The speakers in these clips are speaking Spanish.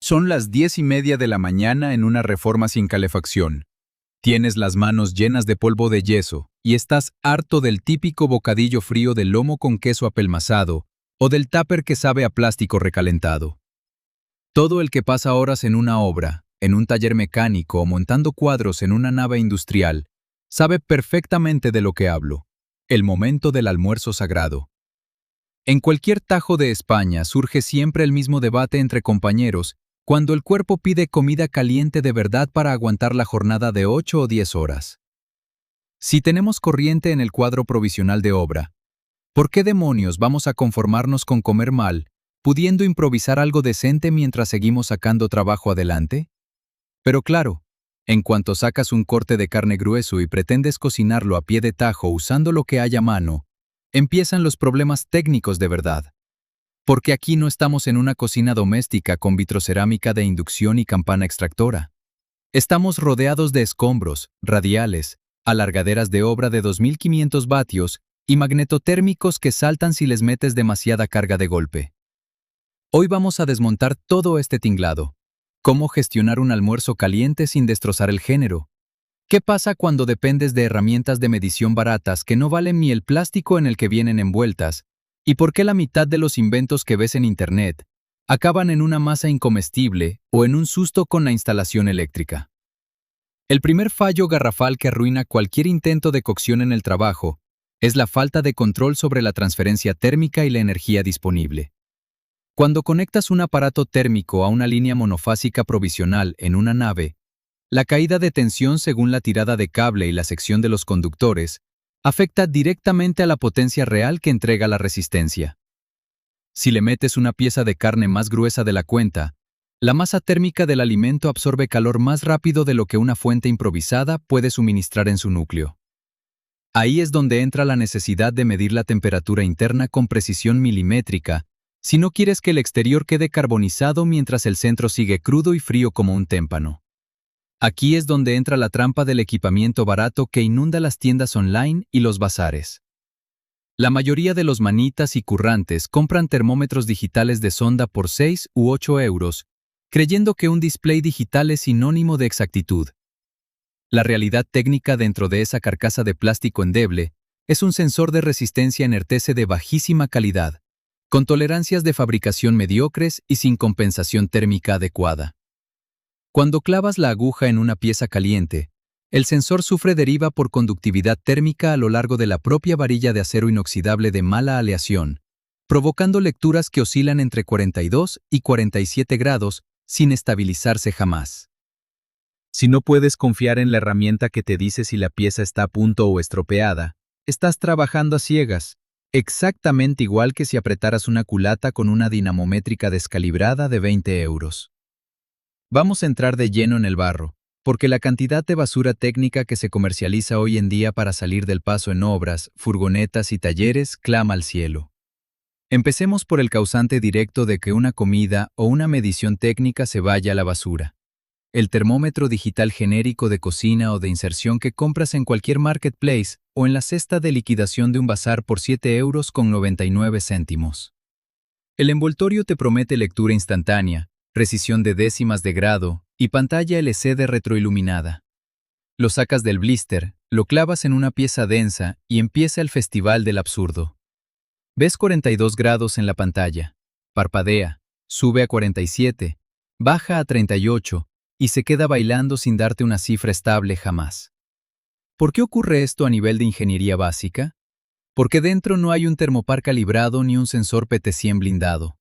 Son las 10:30 de la mañana en una Reforma sin calefacción. Tienes las manos llenas de polvo de yeso y estás harto del típico bocadillo frío de lomo con queso apelmazado o del tupper que sabe a plástico recalentado. Todo el que pasa horas en una obra, en un taller mecánico o montando cuadros en una nave industrial, sabe perfectamente de lo que hablo. El momento del almuerzo sagrado. En cualquier tajo de España surge siempre el mismo debate entre compañeros cuando el cuerpo pide comida caliente de verdad para aguantar la jornada de 8 o 10 horas. Si tenemos corriente en el cuadro provisional de obra, ¿por qué demonios vamos a conformarnos con comer mal, pudiendo improvisar algo decente mientras seguimos sacando trabajo adelante? Pero claro, en cuanto sacas un corte de carne grueso y pretendes cocinarlo a pie de tajo usando lo que hay a mano, empiezan los problemas técnicos de verdad. Porque aquí no estamos en una cocina doméstica con vitrocerámica de inducción y campana extractora. Estamos rodeados de escombros, radiales, alargaderas de obra de 2500 vatios y magnetotérmicos que saltan si les metes demasiada carga de golpe. Hoy vamos a desmontar todo este tinglado. ¿Cómo gestionar un almuerzo caliente sin destrozar el género? ¿Qué pasa cuando dependes de herramientas de medición baratas que no valen ni el plástico en el que vienen envueltas? ¿Y por qué la mitad de los inventos que ves en Internet acaban en una masa incomestible o en un susto con la instalación eléctrica? El primer fallo garrafal que arruina cualquier intento de cocción en el trabajo es la falta de control sobre la transferencia térmica y la energía disponible. Cuando conectas un aparato térmico a una línea monofásica provisional en una nave, la caída de tensión según la tirada de cable y la sección de los conductores afecta directamente a la potencia real que entrega la resistencia. Si le metes una pieza de carne más gruesa de la cuenta, la masa térmica del alimento absorbe calor más rápido de lo que una fuente improvisada puede suministrar en su núcleo. Ahí es donde entra la necesidad de medir la temperatura interna con precisión milimétrica, si no quieres que el exterior quede carbonizado mientras el centro sigue crudo y frío como un témpano. Aquí es donde entra la trampa del equipamiento barato que inunda las tiendas online y los bazares. La mayoría de los manitas y currantes compran termómetros digitales de sonda por 6 u 8 euros, creyendo que un display digital es sinónimo de exactitud. La realidad técnica dentro de esa carcasa de plástico endeble es un sensor de resistencia NRTC de bajísima calidad, con tolerancias de fabricación mediocres y sin compensación térmica adecuada. Cuando clavas la aguja en una pieza caliente, el sensor sufre deriva por conductividad térmica a lo largo de la propia varilla de acero inoxidable de mala aleación, provocando lecturas que oscilan entre 42 y 47 grados sin estabilizarse jamás. Si no puedes confiar en la herramienta que te dice si la pieza está a punto o estropeada, estás trabajando a ciegas, exactamente igual que si apretaras una culata con una dinamométrica descalibrada de 20 euros. Vamos a entrar de lleno en el barro, porque la cantidad de basura técnica que se comercializa hoy en día para salir del paso en obras, furgonetas y talleres clama al cielo. Empecemos por el causante directo de que una comida o una medición técnica se vaya a la basura. El termómetro digital genérico de cocina o de inserción que compras en cualquier marketplace o en la cesta de liquidación de un bazar por 7,99 euros. El envoltorio te promete lectura instantánea, precisión de décimas de grado y pantalla LCD retroiluminada. Lo sacas del blister, lo clavas en una pieza densa y empieza el festival del absurdo. Ves 42 grados en la pantalla, parpadea, sube a 47, baja a 38 y se queda bailando sin darte una cifra estable jamás. ¿Por qué ocurre esto a nivel de ingeniería básica? Porque dentro no hay un termopar calibrado ni un sensor PT100 blindado.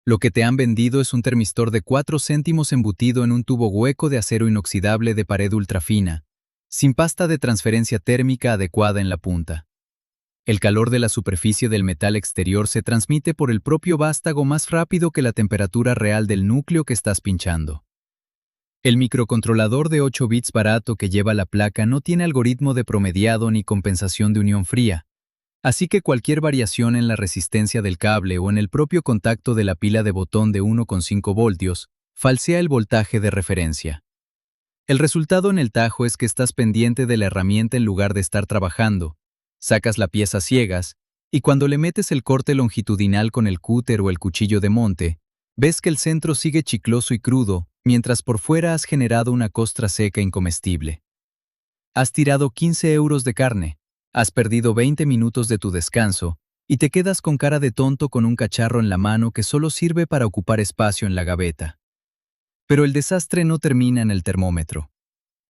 Lo que te han vendido es un termistor de 4 céntimos embutido en un tubo hueco de acero inoxidable de pared ultrafina, sin pasta de transferencia térmica adecuada en la punta. El calor de la superficie del metal exterior se transmite por el propio vástago más rápido que la temperatura real del núcleo que estás pinchando. El microcontrolador de 8 bits barato que lleva la placa no tiene algoritmo de promediado ni compensación de unión fría, así que cualquier variación en la resistencia del cable o en el propio contacto de la pila de botón de 1,5 voltios falsea el voltaje de referencia. El resultado en el tajo es que estás pendiente de la herramienta en lugar de estar trabajando, sacas la pieza ciegas y cuando le metes el corte longitudinal con el cúter o el cuchillo de monte, Ves que el centro sigue chicloso y crudo, mientras por fuera has generado una costra seca incomestible. Has tirado 15 euros de carne, has perdido 20 minutos de tu descanso, y te quedas con cara de tonto con un cacharro en la mano que solo sirve para ocupar espacio en la gaveta. Pero el desastre no termina en el termómetro.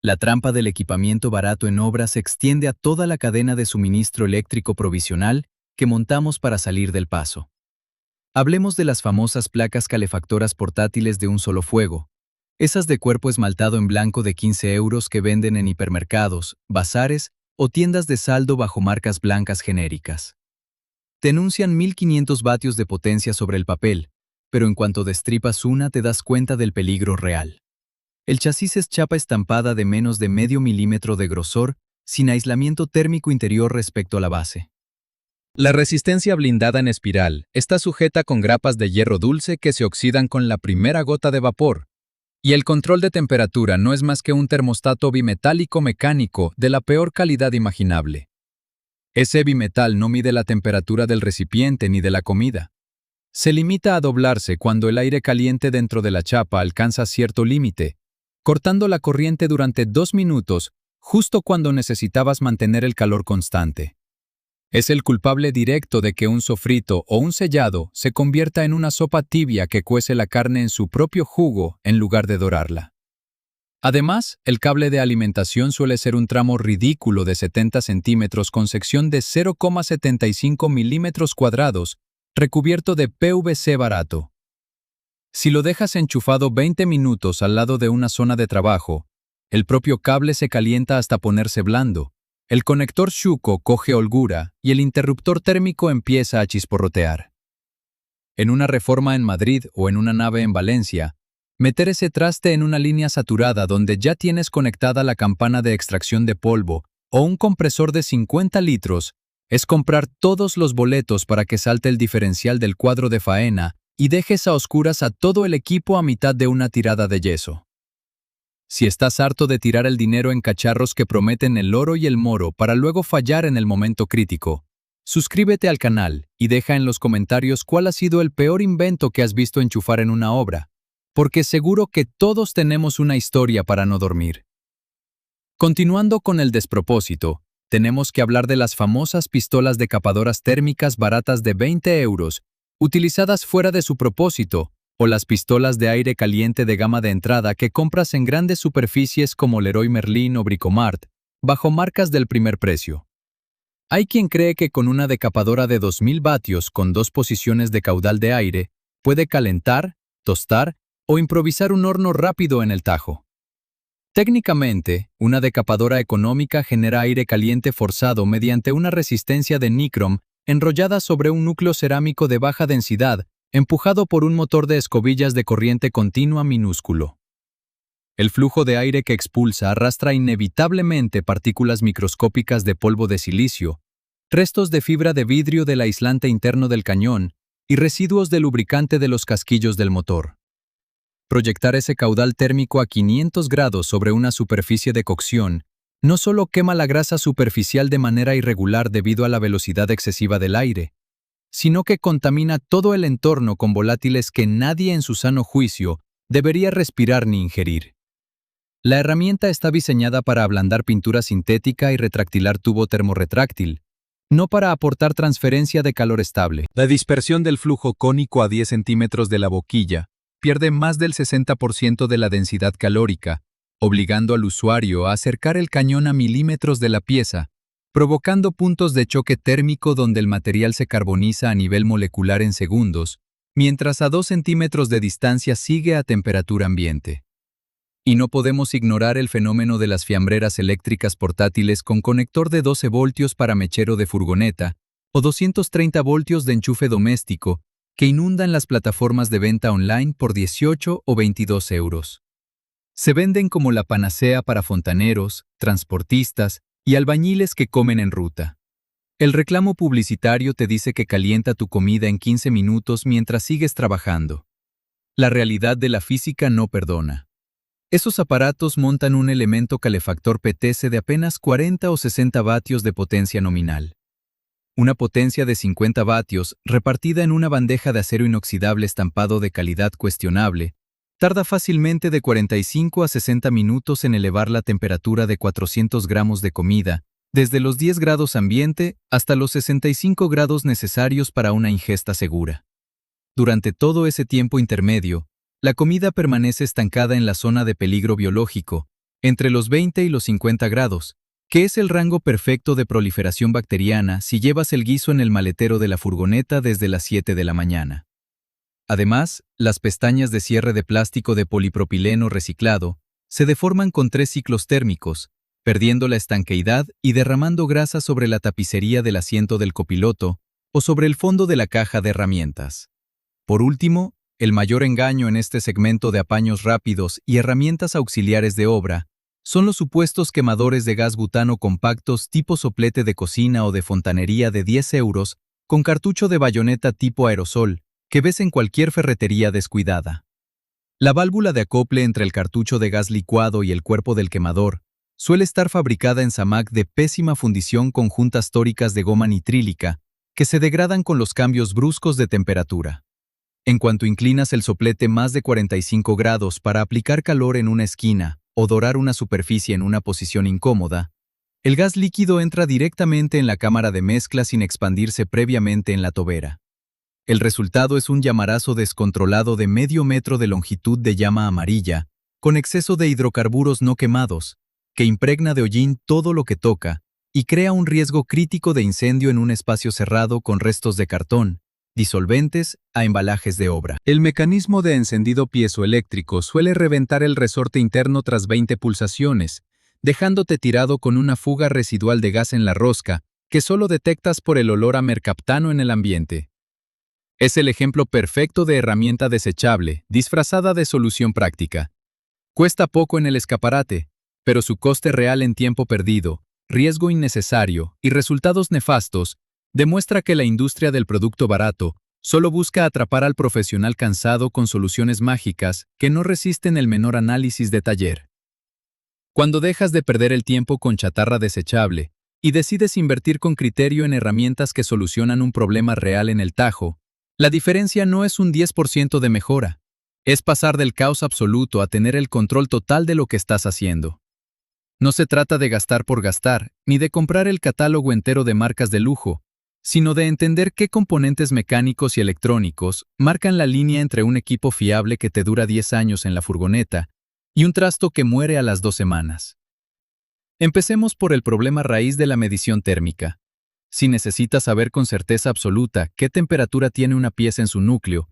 La trampa del equipamiento barato en obra se extiende a toda la cadena de suministro eléctrico provisional que montamos para salir del paso. Hablemos de las famosas placas calefactoras portátiles de un solo fuego, esas de cuerpo esmaltado en blanco de 15 euros que venden en hipermercados, bazares o tiendas de saldo bajo marcas blancas genéricas. Te anuncian 1500 vatios de potencia sobre el papel, pero en cuanto destripas una te das cuenta del peligro real. El chasis es chapa estampada de menos de medio milímetro de grosor, sin aislamiento térmico interior respecto a la base. La resistencia blindada en espiral está sujeta con grapas de hierro dulce que se oxidan con la primera gota de vapor, y el control de temperatura no es más que un termostato bimetálico mecánico de la peor calidad imaginable. Ese bimetal no mide la temperatura del recipiente ni de la comida. Se limita a doblarse cuando el aire caliente dentro de la chapa alcanza cierto límite, cortando la corriente durante 2 minutos, justo cuando necesitabas mantener el calor constante. Es el culpable directo de que un sofrito o un sellado se convierta en una sopa tibia que cuece la carne en su propio jugo en lugar de dorarla. Además, el cable de alimentación suele ser un tramo ridículo de 70 centímetros con sección de 0,75 milímetros cuadrados, recubierto de PVC barato. Si lo dejas enchufado 20 minutos al lado de una zona de trabajo, el propio cable se calienta hasta ponerse blando, el conector Shuko coge holgura y el interruptor térmico empieza a chisporrotear. En una reforma en Madrid o en una nave en Valencia, meter ese traste en una línea saturada donde ya tienes conectada la campana de extracción de polvo o un compresor de 50 litros es comprar todos los boletos para que salte el diferencial del cuadro de faena y dejes a oscuras a todo el equipo a mitad de una tirada de yeso. Si estás harto de tirar el dinero en cacharros que prometen el oro y el moro para luego fallar en el momento crítico, suscríbete al canal y deja en los comentarios cuál ha sido el peor invento que has visto enchufar en una obra, porque seguro que todos tenemos una historia para no dormir. Continuando con el despropósito, tenemos que hablar de las famosas pistolas decapadoras térmicas baratas de 20 euros, utilizadas fuera de su propósito, o las pistolas de aire caliente de gama de entrada que compras en grandes superficies como Leroy Merlin o Bricomart, bajo marcas del primer precio. Hay quien cree que con una decapadora de 2000 vatios con 2 posiciones de caudal de aire, puede calentar, tostar o improvisar un horno rápido en el tajo. Técnicamente, una decapadora económica genera aire caliente forzado mediante una resistencia de nicrom enrollada sobre un núcleo cerámico de baja densidad, empujado por un motor de escobillas de corriente continua minúsculo. El flujo de aire que expulsa arrastra inevitablemente partículas microscópicas de polvo de silicio, restos de fibra de vidrio del aislante interno del cañón y residuos de lubricante de los casquillos del motor. Proyectar ese caudal térmico a 500 grados sobre una superficie de cocción no solo quema la grasa superficial de manera irregular debido a la velocidad excesiva del aire, sino que contamina todo el entorno con volátiles que nadie en su sano juicio debería respirar ni ingerir. La herramienta está diseñada para ablandar pintura sintética y retractilar tubo termorretráctil, no para aportar transferencia de calor estable. La dispersión del flujo cónico a 10 centímetros de la boquilla pierde más del 60% de la densidad calórica, obligando al usuario a acercar el cañón a milímetros de la pieza, provocando puntos de choque térmico donde el material se carboniza a nivel molecular en segundos, mientras a 2 centímetros de distancia sigue a temperatura ambiente. Y no podemos ignorar el fenómeno de las fiambreras eléctricas portátiles con conector de 12 voltios para mechero de furgoneta o 230 voltios de enchufe doméstico que inundan las plataformas de venta online por 18 o 22 euros. Se venden como la panacea para fontaneros, transportistas y albañiles que comen en ruta. El reclamo publicitario te dice que calienta tu comida en 15 minutos mientras sigues trabajando. La realidad de la física no perdona. Esos aparatos montan un elemento calefactor PTC de apenas 40 o 60 vatios de potencia nominal. Una potencia de 50 vatios, repartida en una bandeja de acero inoxidable estampado de calidad cuestionable, tarda fácilmente de 45 a 60 minutos en elevar la temperatura de 400 gramos de comida, desde los 10 grados ambiente hasta los 65 grados necesarios para una ingesta segura. Durante todo ese tiempo intermedio, la comida permanece estancada en la zona de peligro biológico, entre los 20 y los 50 grados, que es el rango perfecto de proliferación bacteriana si llevas el guiso en el maletero de la furgoneta desde las 7 de la mañana. Además, las pestañas de cierre de plástico de polipropileno reciclado se deforman con 3 ciclos térmicos, perdiendo la estanqueidad y derramando grasa sobre la tapicería del asiento del copiloto o sobre el fondo de la caja de herramientas. Por último, el mayor engaño en este segmento de apaños rápidos y herramientas auxiliares de obra son los supuestos quemadores de gas butano compactos tipo soplete de cocina o de fontanería de 10 euros con cartucho de bayoneta tipo aerosol que ves en cualquier ferretería descuidada. La válvula de acople entre el cartucho de gas licuado y el cuerpo del quemador suele estar fabricada en Samac de pésima fundición con juntas tóricas de goma nitrílica que se degradan con los cambios bruscos de temperatura. En cuanto inclinas el soplete más de 45 grados para aplicar calor en una esquina o dorar una superficie en una posición incómoda, el gas líquido entra directamente en la cámara de mezcla sin expandirse previamente en la tobera. El resultado es un llamarazo descontrolado de medio metro de longitud de llama amarilla, con exceso de hidrocarburos no quemados, que impregna de hollín todo lo que toca y crea un riesgo crítico de incendio en un espacio cerrado con restos de cartón, disolventes a embalajes de obra. El mecanismo de encendido piezoeléctrico suele reventar el resorte interno tras 20 pulsaciones, dejándote tirado con una fuga residual de gas en la rosca que solo detectas por el olor a mercaptano en el ambiente. Es el ejemplo perfecto de herramienta desechable, disfrazada de solución práctica. Cuesta poco en el escaparate, pero su coste real en tiempo perdido, riesgo innecesario y resultados nefastos demuestra que la industria del producto barato solo busca atrapar al profesional cansado con soluciones mágicas que no resisten el menor análisis de taller. Cuando dejas de perder el tiempo con chatarra desechable y decides invertir con criterio en herramientas que solucionan un problema real en el tajo, la diferencia no es un 10% de mejora, es pasar del caos absoluto a tener el control total de lo que estás haciendo. No se trata de gastar por gastar, ni de comprar el catálogo entero de marcas de lujo, sino de entender qué componentes mecánicos y electrónicos marcan la línea entre un equipo fiable que te dura 10 años en la furgoneta y un trasto que muere a las 2 semanas. Empecemos por el problema raíz de la medición térmica. Si necesitas saber con certeza absoluta qué temperatura tiene una pieza en su núcleo,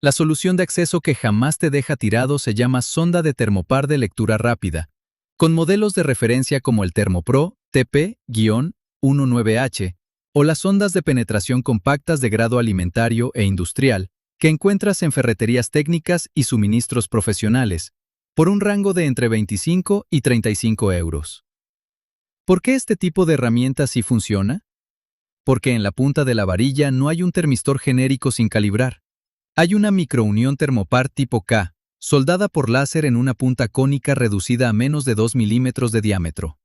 la solución de acceso que jamás te deja tirado se llama sonda de termopar de lectura rápida, con modelos de referencia como el Thermopro TP-19H, o las sondas de penetración compactas de grado alimentario e industrial que encuentras en ferreterías técnicas y suministros profesionales, por un rango de entre 25 y 35 euros. ¿Por qué este tipo de herramienta sí funciona? Porque en la punta de la varilla no hay un termistor genérico sin calibrar. Hay una microunión termopar tipo K, soldada por láser en una punta cónica reducida a menos de 2 milímetros de diámetro.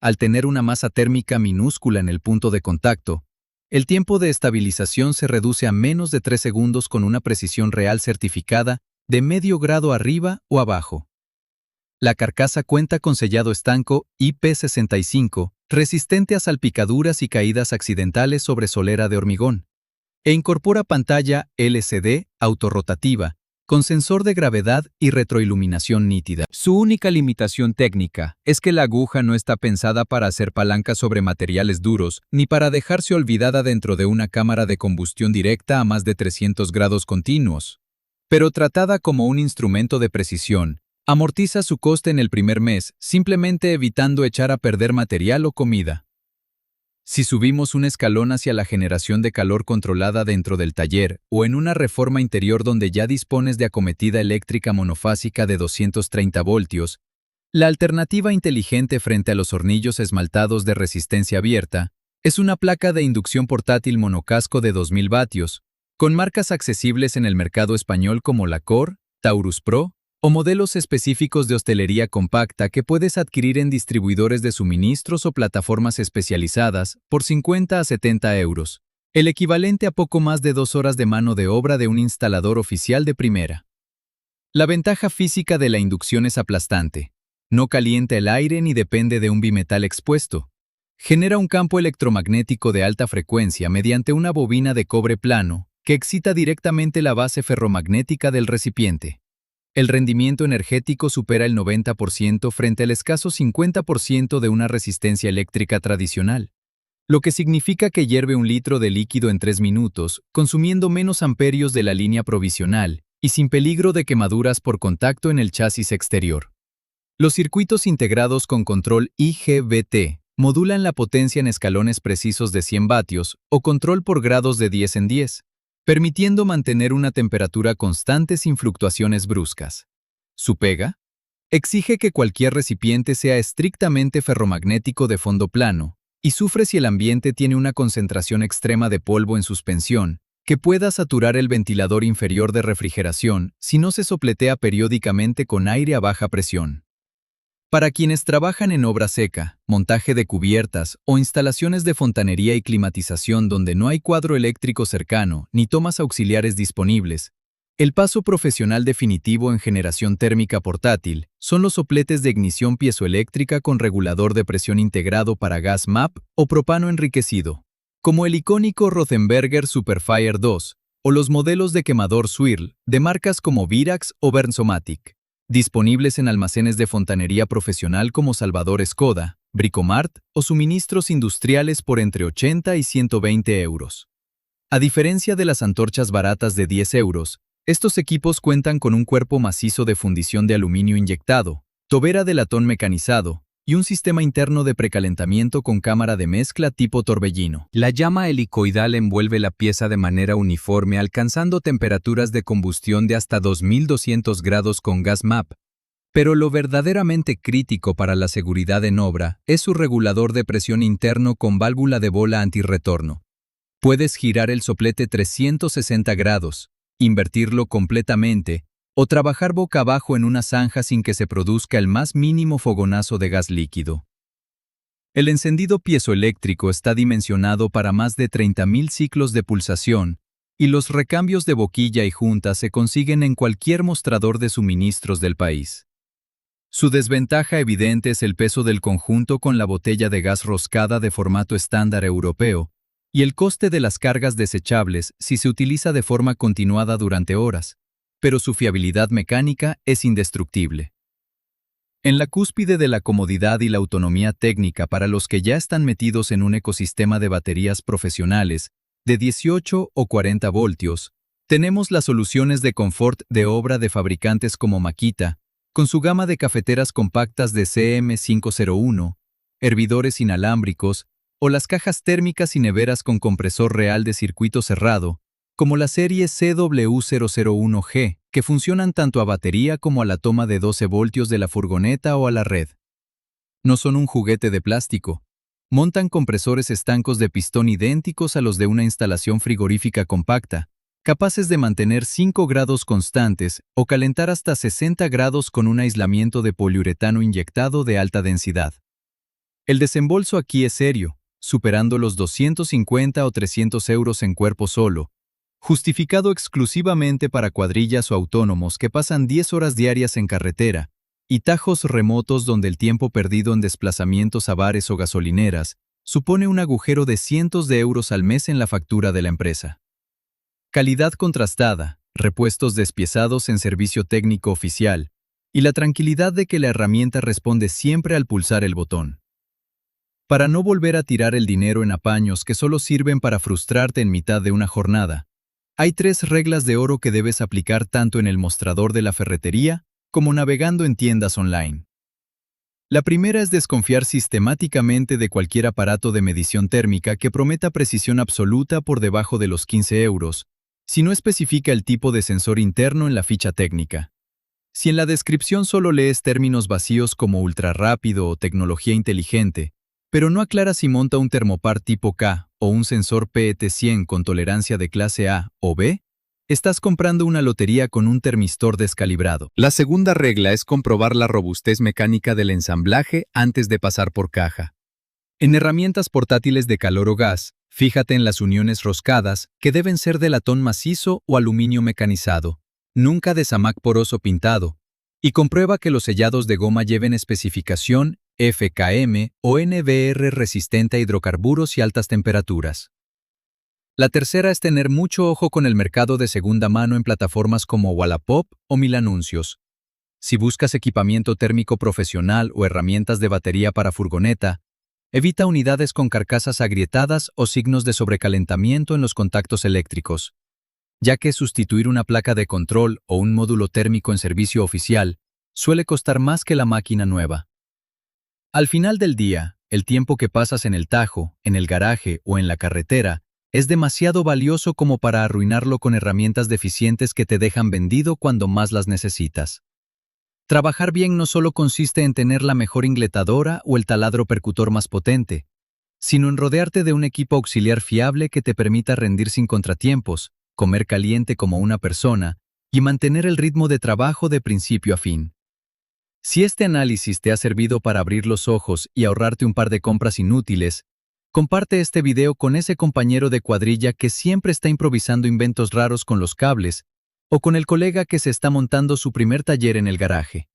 Al tener una masa térmica minúscula en el punto de contacto, el tiempo de estabilización se reduce a menos de 3 segundos con una precisión real certificada de medio grado arriba o abajo. La carcasa cuenta con sellado estanco IP65, resistente a salpicaduras y caídas accidentales sobre solera de hormigón, e incorpora pantalla LCD autorrotativa, con sensor de gravedad y retroiluminación nítida. Su única limitación técnica es que la aguja no está pensada para hacer palancas sobre materiales duros ni para dejarse olvidada dentro de una cámara de combustión directa a más de 300 grados continuos. Pero tratada como un instrumento de precisión, amortiza su coste en el primer mes, simplemente evitando echar a perder material o comida. Si subimos un escalón hacia la generación de calor controlada dentro del taller o en una reforma interior donde ya dispones de acometida eléctrica monofásica de 230 voltios, la alternativa inteligente frente a los hornillos esmaltados de resistencia abierta es una placa de inducción portátil monocasco de 2000 vatios, con marcas accesibles en el mercado español como la Core, Taurus Pro o modelos específicos de hostelería compacta que puedes adquirir en distribuidores de suministros o plataformas especializadas por 50 a 70 euros, el equivalente a poco más de 2 horas de mano de obra de un instalador oficial de primera. La ventaja física de la inducción es aplastante. No calienta el aire ni depende de un bimetal expuesto. Genera un campo electromagnético de alta frecuencia mediante una bobina de cobre plano que excita directamente la base ferromagnética del recipiente. El rendimiento energético supera el 90% frente al escaso 50% de una resistencia eléctrica tradicional, lo que significa que hierve 1 litro de líquido en 3 minutos, consumiendo menos amperios de la línea provisional y sin peligro de quemaduras por contacto en el chasis exterior. Los circuitos integrados con control IGBT modulan la potencia en escalones precisos de 100 vatios o control por grados de 10 en 10, permitiendo mantener una temperatura constante sin fluctuaciones bruscas. ¿Su pega? Exige que cualquier recipiente sea estrictamente ferromagnético de fondo plano y sufre si el ambiente tiene una concentración extrema de polvo en suspensión, que pueda saturar el ventilador inferior de refrigeración si no se sopletea periódicamente con aire a baja presión. Para quienes trabajan en obra seca, montaje de cubiertas o instalaciones de fontanería y climatización donde no hay cuadro eléctrico cercano ni tomas auxiliares disponibles, el paso profesional definitivo en generación térmica portátil son los sopletes de ignición piezoeléctrica con regulador de presión integrado para gas MAP o propano enriquecido, como el icónico Rothenberger Superfire 2 o los modelos de quemador Swirl de marcas como Virax o Bernzomatic, disponibles en almacenes de fontanería profesional como Salvador Skoda, Bricomart o suministros industriales por entre 80 y 120 euros. A diferencia de las antorchas baratas de 10 euros, estos equipos cuentan con un cuerpo macizo de fundición de aluminio inyectado, tobera de latón mecanizado y un sistema interno de precalentamiento con cámara de mezcla tipo torbellino. La llama helicoidal envuelve la pieza de manera uniforme alcanzando temperaturas de combustión de hasta 2200 grados con gas MAP. Pero lo verdaderamente crítico para la seguridad en obra es su regulador de presión interno con válvula de bola antirretorno. Puedes girar el soplete 360 grados, invertirlo completamente o trabajar boca abajo en una zanja sin que se produzca el más mínimo fogonazo de gas líquido. El encendido piezoeléctrico está dimensionado para más de 30.000 ciclos de pulsación y los recambios de boquilla y junta se consiguen en cualquier mostrador de suministros del país. Su desventaja evidente es el peso del conjunto con la botella de gas roscada de formato estándar europeo y el coste de las cargas desechables si se utiliza de forma continuada durante horas, pero su fiabilidad mecánica es indestructible. En la cúspide de la comodidad y la autonomía técnica para los que ya están metidos en un ecosistema de baterías profesionales de 18 o 40 voltios, tenemos las soluciones de confort de obra de fabricantes como Makita, con su gama de cafeteras compactas de CM501, hervidores inalámbricos o las cajas térmicas y neveras con compresor real de circuito cerrado, como la serie CW001G, que funcionan tanto a batería como a la toma de 12 voltios de la furgoneta o a la red. No son un juguete de plástico. Montan compresores estancos de pistón idénticos a los de una instalación frigorífica compacta, capaces de mantener 5 grados constantes o calentar hasta 60 grados con un aislamiento de poliuretano inyectado de alta densidad. El desembolso aquí es serio, superando los 250 o 300 euros en cuerpo solo, justificado exclusivamente para cuadrillas o autónomos que pasan 10 horas diarias en carretera, y tajos remotos donde el tiempo perdido en desplazamientos a bares o gasolineras supone un agujero de cientos de euros al mes en la factura de la empresa. Calidad contrastada, repuestos despiezados en servicio técnico oficial, y la tranquilidad de que la herramienta responde siempre al pulsar el botón. Para no volver a tirar el dinero en apaños que solo sirven para frustrarte en mitad de una jornada, hay 3 reglas de oro que debes aplicar tanto en el mostrador de la ferretería como navegando en tiendas online. La primera es desconfiar sistemáticamente de cualquier aparato de medición térmica que prometa precisión absoluta por debajo de los 15 euros, si no especifica el tipo de sensor interno en la ficha técnica. Si en la descripción solo lees términos vacíos como ultrarrápido o tecnología inteligente, pero no aclara si monta un termopar tipo K o un sensor PET100 con tolerancia de clase A o B, Estás comprando una lotería con un termistor descalibrado. La segunda regla es comprobar la robustez mecánica del ensamblaje antes de pasar por caja. En herramientas portátiles de calor o gas, fíjate en las uniones roscadas, que deben ser de latón macizo o aluminio mecanizado, nunca de samac poroso pintado, y comprueba que los sellados de goma lleven especificación FKM o NBR resistente a hidrocarburos y altas temperaturas. La tercera es tener mucho ojo con el mercado de segunda mano en plataformas como Wallapop o Milanuncios. Si buscas equipamiento térmico profesional o herramientas de batería para furgoneta, evita unidades con carcasas agrietadas o signos de sobrecalentamiento en los contactos eléctricos, ya que sustituir una placa de control o un módulo térmico en servicio oficial suele costar más que la máquina nueva. Al final del día, el tiempo que pasas en el tajo, en el garaje o en la carretera es demasiado valioso como para arruinarlo con herramientas deficientes que te dejan vendido cuando más las necesitas. Trabajar bien no solo consiste en tener la mejor ingletadora o el taladro percutor más potente, sino en rodearte de un equipo auxiliar fiable que te permita rendir sin contratiempos, comer caliente como una persona y mantener el ritmo de trabajo de principio a fin. Si este análisis te ha servido para abrir los ojos y ahorrarte un par de compras inútiles, comparte este video con ese compañero de cuadrilla que siempre está improvisando inventos raros con los cables o con el colega que se está montando su primer taller en el garaje.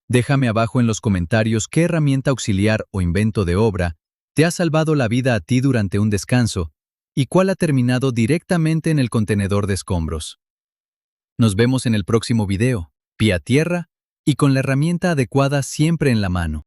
Déjame abajo en los comentarios qué herramienta auxiliar o invento de obra te ha salvado la vida a ti durante un descanso y cuál ha terminado directamente en el contenedor de escombros. Nos vemos en el próximo video, pie a tierra y con la herramienta adecuada siempre en la mano.